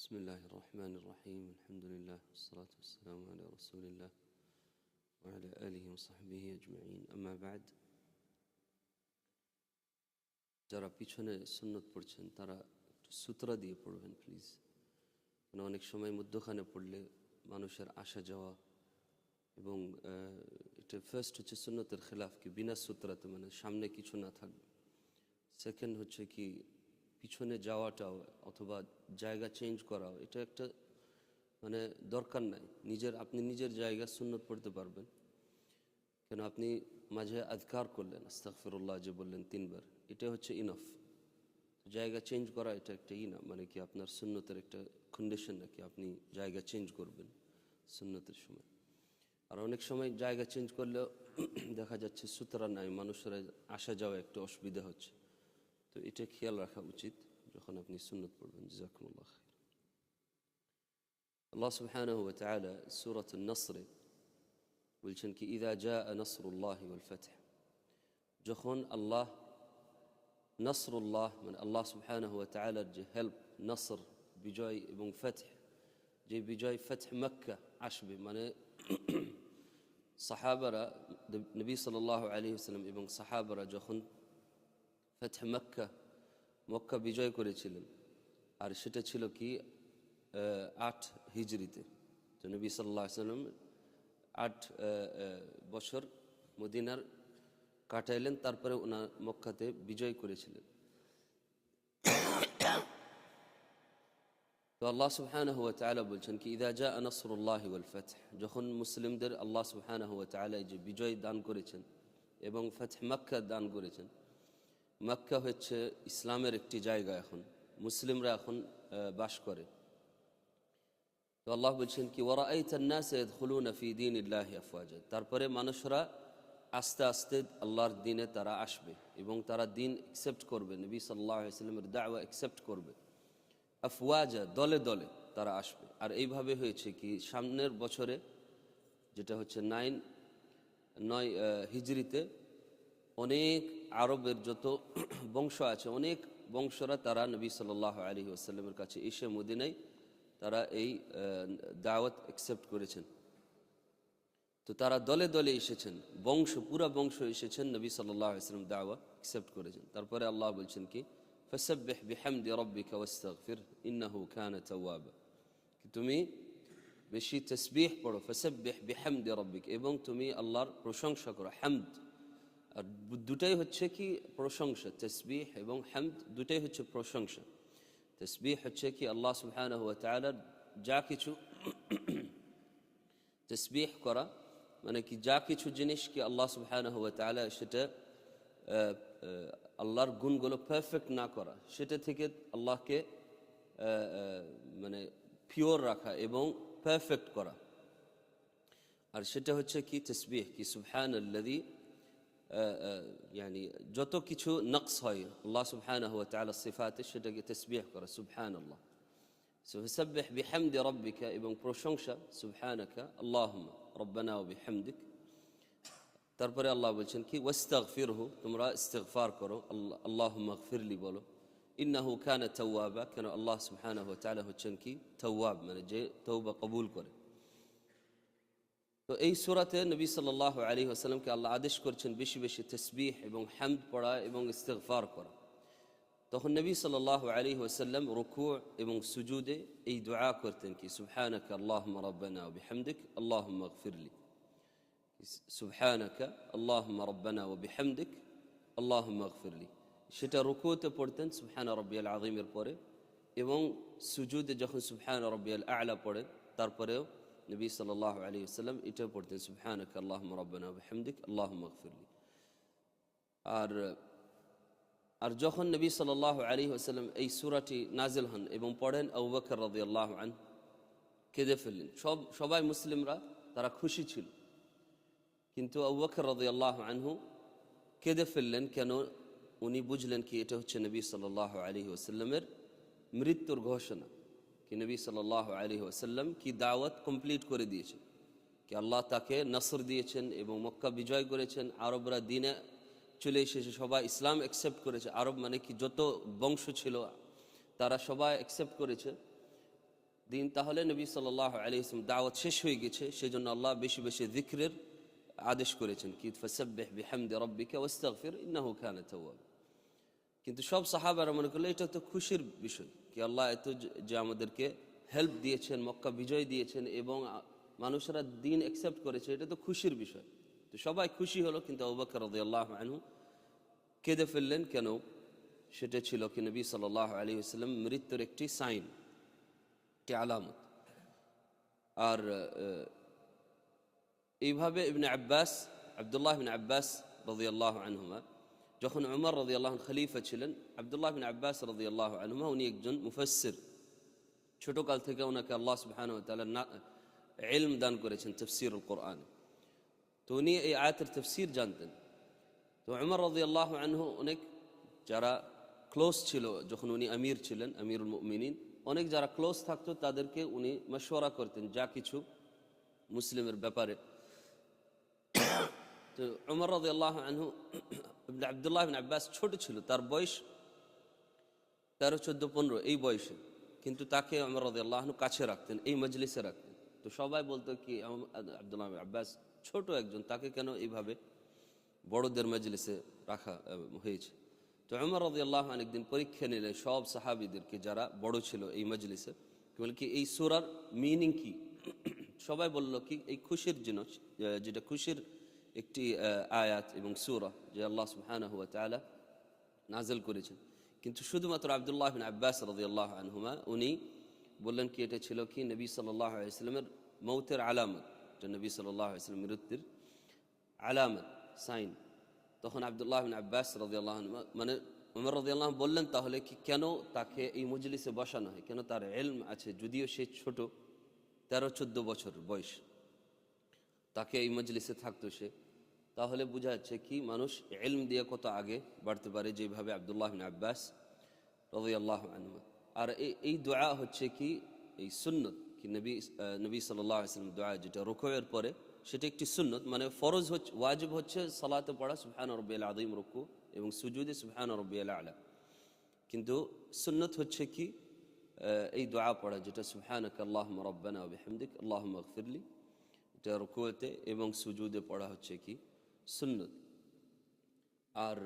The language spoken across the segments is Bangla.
بسم الله الرحمن الرحيم الحمد لله والصلاة والسلام على رسول الله وعلى آله وصحبه أجمعين أما بعد যারা পিছনে সুন্নত পড়ছেন তারা একটু সূত্রা দিয়ে পড়বেন প্লিজ। কারণ অনেক সময় মধ্যখানে পড়লে মানুষের আসা যাওয়া এবং এটা ফার্স্ট হচ্ছে সুন্নতের খেলাফ কি বিনা সূত্রাতে, মানে সামনে কিছু না থাকবে। সেকেন্ড হচ্ছে কি পিছনে যাওয়াটাও অথবা জায়গা চেঞ্জ করাও, এটা একটা মানে দরকার নাই। আপনি নিজের জায়গা সুন্নত পড়তে পারবেন, কেন আপনি মাঝে আযকার করলেন, আস্তাগফিরুল্লাহ যে বললেন 3 বার, এটা হচ্ছে ইনাফ। জায়গা চেঞ্জ করা এটা একটা না, মানে কি আপনার সুন্নতের একটা কন্ডিশন নাকি আপনি জায়গা চেঞ্জ করবেন সুন্নতের সময়। আর অনেক সময় জায়গা চেঞ্জ করলেও দেখা যাচ্ছে সূত্রা নাই, মানুষেরা আসা যাওয়া একটু অসুবিধা হচ্ছে। তো এটা খেয়াল রাখা উচিত যখন আপনি সুন্নত পড়বেন। জাযাকুমুল্লাহ খাইর। আল্লাহ সুবহানাহু ওয়া তাআলা সূরাত আন-নাসর বলছেন কি ইযা জাআ নাসরুল্লাহি ওয়াল ফাth, যখন আল্লাহ নাসরুল্লাহ মানে আল্লাহ সুবহানাহু ওয়া তাআলার যে হেল্প, নাসর বিজয় এবং ফাth, যে বিজয় ফাth মক্কা আসবে, মানে সাহাবারা নবী সাল্লাল্লাহু আলাইহি ওয়াসাল্লাম এবং সাহাবারা যখন ফাth মক্কা বিজয় করেছিলেন, আর সেটা ছিল কি 8 হিজরিতে। তো নবী সাল্লাল্লাহু আলাইহি ওয়াসাল্লাম 8 বছর মদিনার কাটাইলেন, তারপরে ওনার মক্কাতে বিজয় করেছিলেন। তো আল্লাহ সুবহানাহু ওয়া তাআলা বলছেন কি ইযা জাআ নাসরুল্লাহি ওয়াল ফাth, যখন মুসলিমদের আল্লাহ সুবহানাহু ওয়া তাআলা যে বিজয় দান করেছেন এবং ফাth মক্কা দান করেছেন। মক্কা হচ্ছে ইসলামের একটি জায়গা, এখন মুসলিমরা এখন বাস করে। তো আল্লাহ বলছেন কি ওয়ারাআইতান নাস ইয়াদখুলুনা ফি দীনিল্লাহি আফওয়াজা, তারপরে মানুষরা আস্তে আস্তে আল্লাহর দ্বীনে তারা আসবে এবং তারা দ্বীন অ্যাকসেপ্ট করবে, নবী সাল্লাল্লাহু আলাইহি ওয়াসাল্লামের দাওয়া অ্যাকসেপ্ট করবে। আফওয়াজা, দলে দলে তারা আসবে। আর এইভাবে হয়েছে কি সামনের বছরে, যেটা হচ্ছে 9 হিজরিতে, অনেক আরবের যত বংশ আছে, অনেক বংশরা তারা নবী সাল্লাল্লাহু আলাইহি ওয়াসাল্লামের কাছে এসে মদিনায় তারা এই দাওয়াত অ্যাকসেপ্ট করেছেন। তো তারা দলে দলে এসেছেন, পুরা বংশ এসেছেন, নবী সাল্লাল্লাহু আলাইহি ওয়াসাল্লাম দাওয়া অ্যাকসেপ্ট করেছেন। তারপরে আল্লাহ বলছেন কি ফাসাব্বিহ বিহামদি রাব্বিকা ওয়াস্তাগফির ইন্নাহু কানা তাওয়াবা, তুমি বেশি তাসবিহ পড়ো, ফাসাব্বিহ বিহামদি রাব্বিক, এবং তুমি আল্লাহর প্রশংসা করো। হামদ আর দুটাই হচ্ছে কি প্রশংসা, তাসবিহ এবং হামদ দুটাই হচ্ছে প্রশংসা। তাসবিহ হচ্ছে কি আল্লাহ সুবহানাহু ওয়া তাআলার যা কিছু তাসবিহ করা, মানে কি যা কিছু জিনিস কি আল্লাহ সুবহানাহু ওয়া তাআলা সেটা আল্লাহর গুণগুলো পারফেক্ট না করা, সেটা থেকে আল্লাহকে মানে পিওর রাখা এবং পারফেক্ট করা। আর সেটা হচ্ছে কি তাসবিহ কি সুবহানাল্লাযী, যত কিছু নকস হয় আল্লাহ সুবহানাহু ওয়া তাআলার সিফাতে, সেটাকে তাসবিহ করা সুবহানাল্লাহ। ফাসাব্বিহ বিহামদি রাব্বিকা, এবং প্রশংসা সুবহানাকা আল্লাহুম্মা রব্বানা ওয়া বিহামদিক। তারপরে আল্লাহ বলছেন কি ওয়াস্তাগফিরহু, তোমরা ইস্তিগফার করো, আল্লাহুম্মা গফিরলি বলো, ইন্নাহু কানা তাওয়াবা, কেন আল্লাহ সুবহানাহু ওয়া তাআলা হচ্ছেন কি তাওয়াব, মানে যে তওবা কবুল করে। তো এই সূরাতে নবী সাল্লাল্লাহু আলাইহি ওয়াসাল্লামকে আল্লাহ আদেশ করছেন বেশি বেশি তাসবিহ এবং হামদ পড়া এবং ইস্তিগফার করা। তখন নবী সাল্লাল্লাহু আলাইহি ওয়াসাল্লাম রুকু এবং সুজুদে এই দোয়া করতেন কি সুবহানাকা আল্লাহুম্মা রাব্বানা ওয়া বিহামদিক আল্লাহুম্মা গফিরলি, সুবহানাকা আল্লাহুম্মা রাব্বানা ওয়া বিহামদিক আল্লাহুম্মা গফিরলি। সেটা রুকুতে পড়তেন সুবহানা রাব্বিয়াল আযীমের পরে, এবং সুজুদে যখন সুবহানা রাব্বিয়াল আ'লা পড়েন তারপরেও নবী সাল্লাল্লাহু আলাইহি ওয়াসাল্লাম এটা পড়তেন সুবহানাকা আল্লাহুম্মা রাব্বানা ওয়া বিহামদিক আল্লাহুম্মা গফিরলি। আর যখন নবী সাল্লাল্লাহু আলাইহি ওয়াসাল্লাম এই সূরাটি নাজিল হন এবং পড়েন, আবু বকর রাদিয়াল্লাহু আনহু কেঁদে ফেললেন। সবাই মুসলিমরা তারা খুশি ছিল, কিন্তু আবু বকর রাদিয়াল্লাহু আনহু কেঁদে ফেললেন। কেন? উনি বুঝলেন কি এটা হচ্ছে নবী সাল্লাল্লাহু আলাইহি ওয়াসাল্লামের মৃত্যুর ঘোষণা, কি নবী সাল্লাল্লাহু আলাইহি ওয়াসাল্লাম কি দাওয়াত কমপ্লিট করে দিয়েছেন, কি আল্লাহ তাকে নসর দিয়েছেন এবং মক্কা বিজয় করেছেন। আরবরা দিনে চলে এসেছে, সবাই ইসলাম অ্যাকসেপ্ট করেছে। আরব মানে কি যত বংশ ছিল তারা সবাই অ্যাকসেপ্ট করেছে। দিন, তাহলে নবী সাল্লাল্লাহু আলাইহি ওয়াসাল্লাম দাওয়াত শেষ হয়ে গেছে। সেজন্য আল্লাহ বেশি বেশি যিকরের আদেশ করেছেন কি ফাসাব্বিহ বিহামদি রাব্বিকা ওয়াস্তাগফির ইন্নাহু কানা তাওয়াব। কিন্তু সব সাহাবারা মনে করলো এটা তো খুশির বিষয় কি আল্লাহ এত যে আমাদেরকে হেল্প দিয়েছেন, মক্কা বিজয় দিয়েছেন এবং মানুষেরা দিন অ্যাকসেপ্ট করেছে, এটা তো খুশির বিষয়। তো সবাই খুশি হলো, কিন্তু আবু বকর রাদিয়াল্লাহু আনহু কেঁদে ফেললেন। কেন? সেটা ছিল কি নবী সাল্লাল্লাহু আলাইহি ওয়াসাল্লাম মৃত্যুর একটি সাইন, একটি আলামত। আর এইভাবে ইবনে আব্বাস, আব্দুল্লাহ ইবনে আব্বাস রাদিয়াল্লাহু আনহুমা, যখন উমর রাদিয়াল্লাহু আনহু খলিফা ছিলেন, আব্দুল্লাহ ইবনে আব্বাস রাদিয়াল্লাহু আনহুমা উনি একজন মুফাসসির। ছোটকাল থেকে ওনাকে আল্লাহ সুবহানাহু ওয়া তাআলা ইলম দান করেছেন তাফসীরুল কোরআন। তো উনি এই আয়াতের তাফসীর জানতেন। তো উমর রাদিয়াল্লাহু আনহু অনেক যারা ক্লোজ ছিল, যখন উনি আমির ছিলেন, আমিরুল মুমিনিন, অনেক যারা ক্লোজ থাকতো তাদেরকে উনি মাশওয়ারা করতেন যা কিছু মুসলিমের ব্যাপারে। তো উমর রাদিয়াল্লাহু আনহু, আব্দুল্লাহ ইবনে আব্বাস ছোট ছিল, তার বয়স 13, 14, 15 এই বয়সে, কিন্তু তাকে উমর রাদিয়াল্লাহু আনহু কাছে রাখতেন, এই মজলিসে রাখতেন। তো সবাই বলতো কি আব্দুল্লাহ ইবনে আব্বাস ছোট একজন, তাকে কেন এইভাবে বড়দের মজলিসে রাখা হয়েছে। তো উমর রাদিয়াল্লাহু আনহু একদিন পরীক্ষা নিলেন সব সাহাবীদেরকে যারা বড় ছিল এই মজলিসে, বলে কি এই সূরার মিনিং কি। সবাই বলল কি এই খুশির জিনিস, যেটা খুশির একটি আয়াত এবং সূরা যে আল্লাহ সুবহানাহু ওয়া তাআলা নাযিল করেছেন। কিন্তু শুধুমাত্র আব্দুল্লাহ ইবনে আব্বাস রাদিয়াল্লাহু আনহুমা উনি বললেন কি এটা ছিল কি নবী সাল্লাল্লাহু আলাইহি ওয়াসাল্লামের মৌতের আলামত, যে নবী সাল্লাল্লাহু আলাইহি ওয়াসাল্লামের মৃত্যুর আলামত, সাইন। তখন আব্দুল্লাহ ইবনে আব্বাস রাদিয়াল্লাহু আনহু মানে উমর রাদিয়াল্লাহু আনহু বললেন তাহলে কি কেন তাকে এই মজলিসে বসানো হয়, কেন তার ইলম আছে, যদিও সে ছোট, 13-14 বছর বয়স, তাকে এই মজলিসে থাকতো সে। তাহলে বোঝা যাচ্ছে কি মানুষ ইলম দিয়ে কত আগে বাড়তে পারে, যেভাবে আব্দুল্লাহ ইবনে আব্বাস রাদিয়াল্লাহু আনহু। আর এই দোয়া হচ্ছে কি এই সুন্নত কি নবী সাল্লাল্লাহু আলাইহি ওয়াসাল্লাম দোয়া যেটা রুকুয়ের পরে, সেটা একটি সুন্নত, মানে ফরজ হচ্ছে, ওয়াজিব হচ্ছে সালাতে পড়া সুবহান রাব্বিয়াল আযীম রুকু এবং সুজুদে সুবহান রাব্বিয়াল আলা। কিন্তু সুন্নত হচ্ছে কি এই দোয়া পড়া, যেটা সুবহানাকা আল্লাহুম্মা রাব্বানা ওয়া বিহামদিক আল্লাহুম্মা ইগফিরলি, এটা রুকুতে এবং সুজুদে পড়া হচ্ছে কি সুন্নত। আর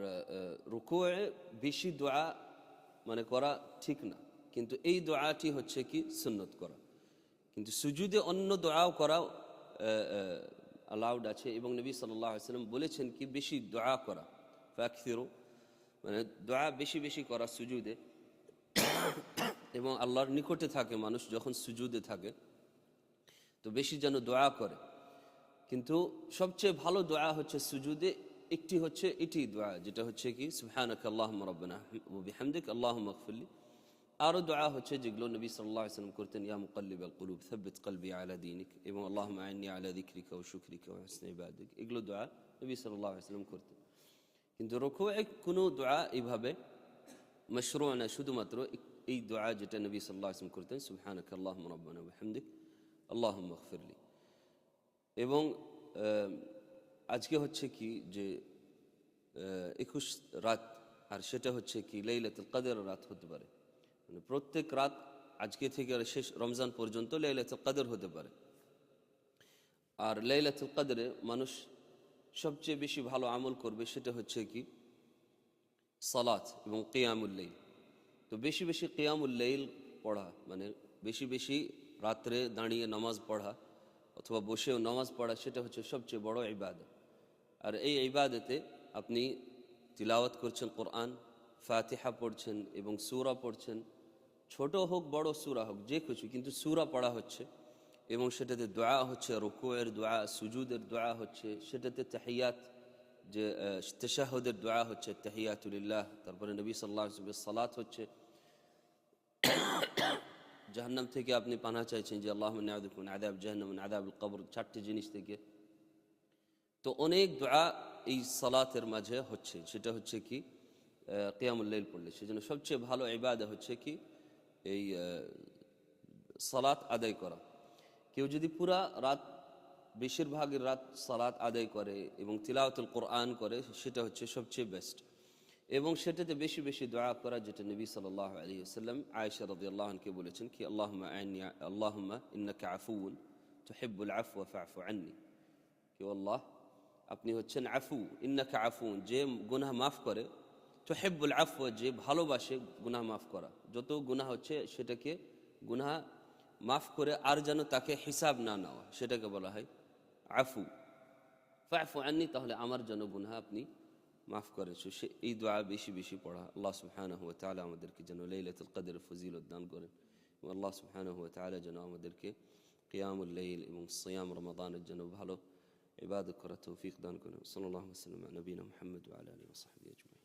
রুকুয়ে বেশি দোয়া মানে করা ঠিক না, কিন্তু এই দোয়াটি হচ্ছে কি সুন্নত করা। কিন্তু সুজুদে অন্য দোয়াও করা অ্যালাউড আছে, এবং নবী সাল্লাল্লাহু আলাইহি ওয়াসাল্লাম বলেছেন কি বেশি দোয়া করা, ফাকসিরু মানে দোয়া বেশি বেশি করা সুজুদে, এবং আল্লাহর নিকটে থাকে মানুষ যখন সুজুদে থাকে, তো বেশি যেন দোয়া করে। কিন্তু সবচেয়ে ভালো দোয়া হচ্ছে সুজুদে, একটি হচ্ছে এটি দোয়া যেটা হচ্ছে কি সুবহানাকা আল্লাহুম্মা রাব্বানা ওয়া বিহামদিক আল্লাহুম্মা ইগফিরলি। আরও দোয়া হচ্ছে যেগুলো নবী সাল্লাল্লাহু আলাইহি ওয়াসাল্লাম করতেন, ইয়া মুকাল্লিবাল কুলুব সাব্বিত কলবি আলা দীনিক, এবং আল্লাহুম্মা আইন্নি আলা যিকরিকা ওয়া শুকরিকা ওয়া হুসনি ইবাদাতিক, এগুলো দোয়া নবী সাল্লাল্লাহু আলাইহি ওয়াসাল্লাম করতেন। কিন্তু রুকুয়ে কোনো দোয়া এইভাবে মাশরু' না, শুধুমাত্র এই দোয়া যেটা নবী সাল্লাল্লাহু আলাইহি ওয়াসাল্লাম করতেন সুবহানাকা আল্লাহুম্মা রাব্বানা ওয়া বিহামদিক আল্লাহুম্মা ইগফিরলি। এবং আজকে হচ্ছে কি যে 21 রাত, আর সেটা হচ্ছে কি লাইলাতুল কদর রাত হতে পারে, মানে প্রত্যেক রাত আজকে থেকে শেষ রমজান পর্যন্ত লাইলাতুল কদর হতে পারে। আর লাইলাতুল কদরে মানুষ সবচেয়ে বেশি ভালো আমল করবে, সেটা হচ্ছে কি সালাত এবং কিয়ামুল লাইল। তো বেশি বেশি কিয়ামুল লাইল পড়া, মানে বেশি বেশি রাত্রে দাঁড়িয়ে নামাজ পড়া অথবা বসেও নামাজ পড়া, সেটা হচ্ছে সবচেয়ে বড় ইবাদত। আর এই ইবাদতে আপনি তিলাওয়াত করছেন কোরআন, ফাতিহা পড়ছেন এবং সূরা পড়ছেন, ছোট হোক বড় সূরা হোক যে কিছু, কিন্তু সূরা পড়া হচ্ছে, এবং সেটাতে দোয়া হচ্ছে, রুকুয়ের দোয়া, সুজুদের দোয়া হচ্ছে, সেটাতে তাহিয়াত যে তাশাহুদের দোয়া হচ্ছে, তাহিয়াতুলিল্লাহ, তারপরে নবী সাল্লাল্লাহু আলাইহি ওয়াসাল্লামের সালাত হচ্ছে, জাহান্নাম থেকে আপনি পানাহ চাইছেন যে আল্লাহুম্মা ইন্নী আউযু বিকা মিন আযাব জাহান্নাম মিন আযাবিল কবর, 4টি জিনিস থেকে। তো অনেক দোয়া এই সালাতের মাঝে হচ্ছে, সেটা হচ্ছে কি কিয়ামুল লাইল পড়লে। সেজন্য সবচেয়ে ভালো ইবাদত হচ্ছে কি এই সালাত আদায় করা। কেউ যদি পুরা রাত, বেশিরভাগের রাত সালাত আদায় করে এবং তিলাওয়াতুল কোরআন করে, সেটা হচ্ছে সবচেয়ে বেস্ট। এবং সেটাতে বেশি বেশি দোয়া করা, যেটা নবী সাল্লাল্লাহু আলাইহি ওয়াসাল্লাম আয়েশা রাদিয়াল্লাহু আনহাকে বলেছেন কি আল্লাহুম্মা ইন্নাকা আফুউন তুহিব্বুল আফওয়া ফা'ফু আন্নি, কি আল্লাহ আপনি হচ্ছেন আফু, ইন্নাকা আফুন যে গুনাহ মাফ করে, তুহিব্বুল আফওয়া যে ভালোবাসে গুনাহ মাফ করা, যত গুনাহ হচ্ছে সেটাকে গুনাহ মাফ করে আর যেন তাকে হিসাব না নেওয়া, সেটাকে বলা হয় আফু। ফা'ফু আন্নি, তাহলে আমার জন্য গুনাহ আপনি মাফ করেছো। সে এই দোয়া বেশি বেশি পড়া। আল্লাহ সুবহানাহু ওয়া তাআলা আমাদেরকে যেন লাইলাতুল কদরের ফজিলত দান করেন এবং আল্লাহ সুবহানাহু ওয়া তাআলা যেন আমাদেরকে কিয়ামুল লাইল এবং সিয়াম রমাদানের জন্য ভালো ইবাদত করার তৌফিক দান করেন। সাল্লাল্লাহু আলাইহি ওয়া সাল্লাম নবিনা মুহাম্মদ ওয়া আলা আলিহি ওয়া সাহবিহি আজমাইন।